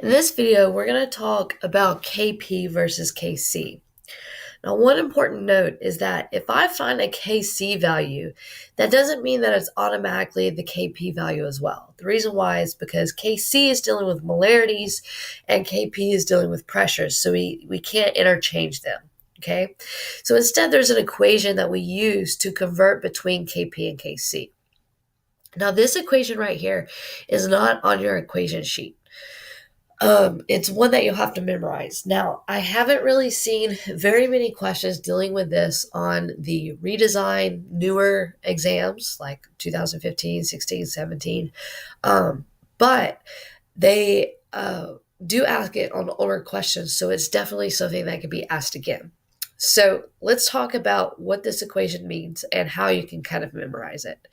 In this video, we're going to talk about KP versus KC. Now, one important note is that if I find a KC value, that doesn't mean that it's automatically the KP value as well. The reason why is because KC is dealing with molarities and KP is dealing with pressures, so we can't interchange them. Okay, so instead, there's an equation that we use to convert between KP and KC. Now, this equation right here is not on your equation sheet. It's one that you'll have to memorize. Now, I haven't really seen very many questions dealing with this on the redesign newer exams like 2015, 16, 17. But they do ask it on older questions, so it's definitely something that can be asked again. So let's talk about what this equation means and how you can kind of memorize it.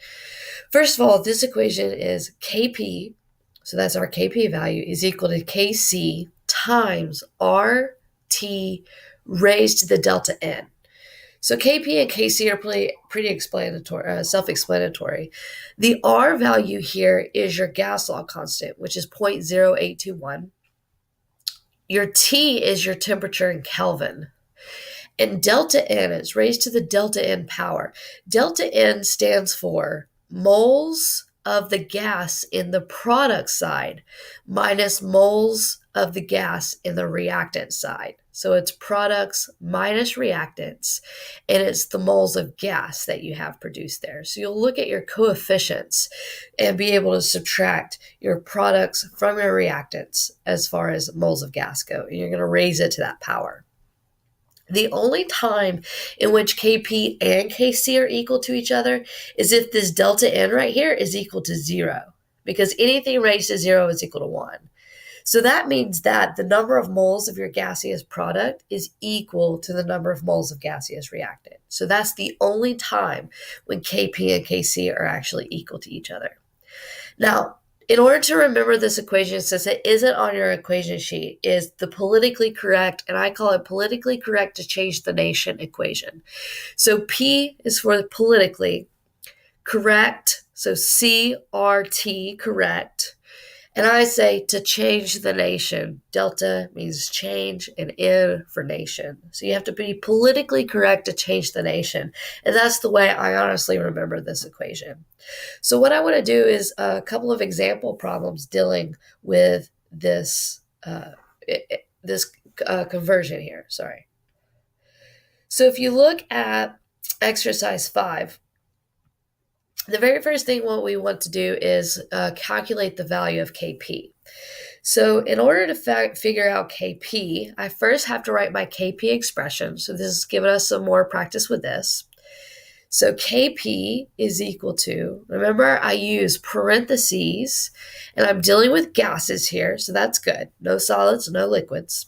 First of all, this equation is KP, so that's our KP value, is equal to KC times RT raised to the delta N. So KP and KC are pretty explanatory, self-explanatory. The R value here is your gas law constant, which is 0.0821. Your T is your temperature in Kelvin. And delta N is raised to the delta N power. Delta N stands for moles of the gas in the product side minus moles of the gas in the reactant side. So it's products minus reactants, and it's the moles of gas that you have produced there. So you'll look at your coefficients and be able to subtract your products from your reactants as far as moles of gas go, and you're going to raise it to that power. The only time in which KP and KC are equal to each other is if this delta N right here is equal to 0, because anything raised to 0 is equal to 1. So that means that the number of moles of your gaseous product is equal to the number of moles of gaseous reactant. So that's the only time when KP and KC are actually equal to each other. Now, in order to remember this equation, since it isn't on your equation sheet, is the politically correct, and I call it politically correct to change the nation equation. So P is for politically correct, so CRT, correct. And I say to change the nation. Delta means change and N for nation. So you have to be politically correct to change the nation. And that's the way I honestly remember this equation. So what I want to do is a couple of example problems dealing with this conversion here. Sorry. So if you look at exercise 5, the very first thing what we want to do is calculate the value of KP. So in order to figure out KP, I first have to write my KP expression. So this is giving us some more practice with this. So KP is equal to, remember I use parentheses, and I'm dealing with gases here, so that's good. No solids, no liquids.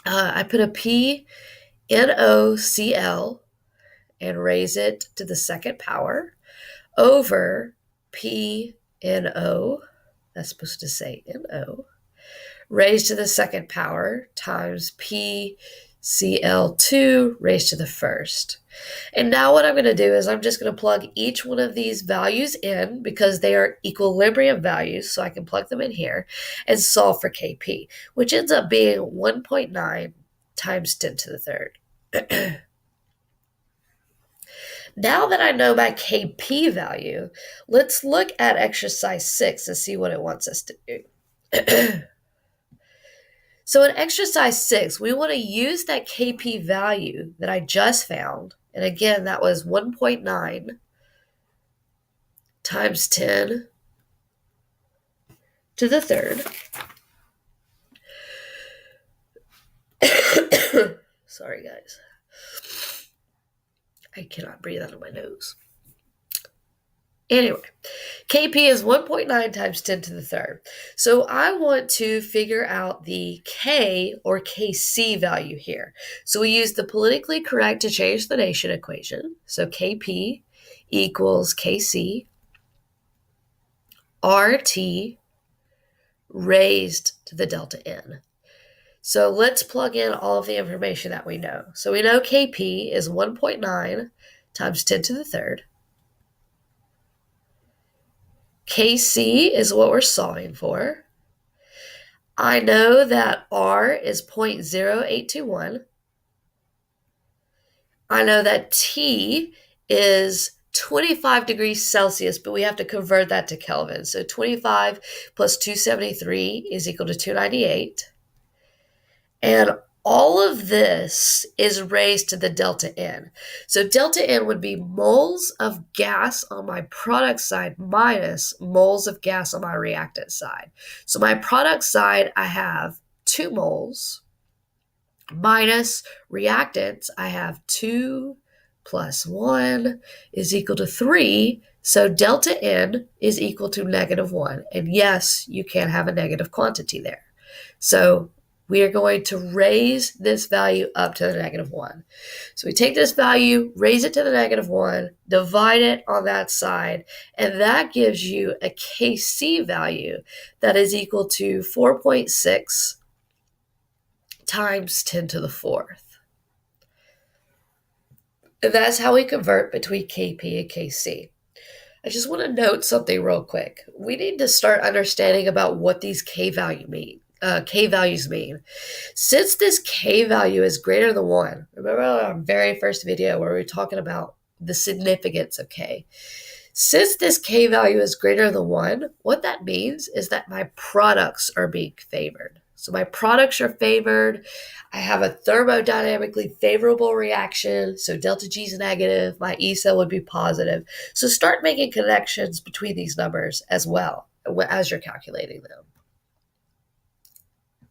I put a P NOCl and raise it to the second power over PNO, that's supposed to say NO, raised to the second power times PCl2 raised to the first. And now what I'm going to do is I'm just going to plug each one of these values in because they are equilibrium values, so I can plug them in here and solve for KP, which ends up being 1.9 times 10 to the third. Now that I know my KP value, let's look at exercise 6 and see what it wants us to do. So in exercise 6, we want to use that KP value that I just found. And again, that was 1.9 times 10 to the third. Sorry, guys. I cannot breathe out of my nose. Anyway, KP is 1.9 times 10 to the third. So I want to figure out the K or KC value here. So we use the politically correct to change the nation equation. So KP equals KC RT raised to the delta N. So let's plug in all of the information that we know. So we know KP is 1.9 times 10 to the third. KC is what we're solving for. I know that R is 0.0821. I know that T is 25 degrees Celsius, but we have to convert that to Kelvin. So 25 plus 273 is equal to 298. And all of this is raised to the delta N. So delta N would be moles of gas on my product side minus moles of gas on my reactant side. So my product side, I have 2 moles minus reactants, I have 2 plus 1 is equal to 3. So delta N is equal to -1. And yes, you can have a negative quantity there. So we are going to raise this value up to the -1. So we take this value, raise it to the -1, divide it on that side, and that gives you a Kc value that is equal to 4.6 times 10 to the 4th. And that's how we convert between Kp and Kc. I just want to note something real quick. We need to start understanding about what these K values mean. Since this K value is greater than 1, remember our very first video where we were talking about the significance of K. Since this K value is greater than 1, what that means is that my products are being favored. So my products are favored. I have a thermodynamically favorable reaction. So delta G is negative. My E cell would be positive. So start making connections between these numbers as well as you're calculating them.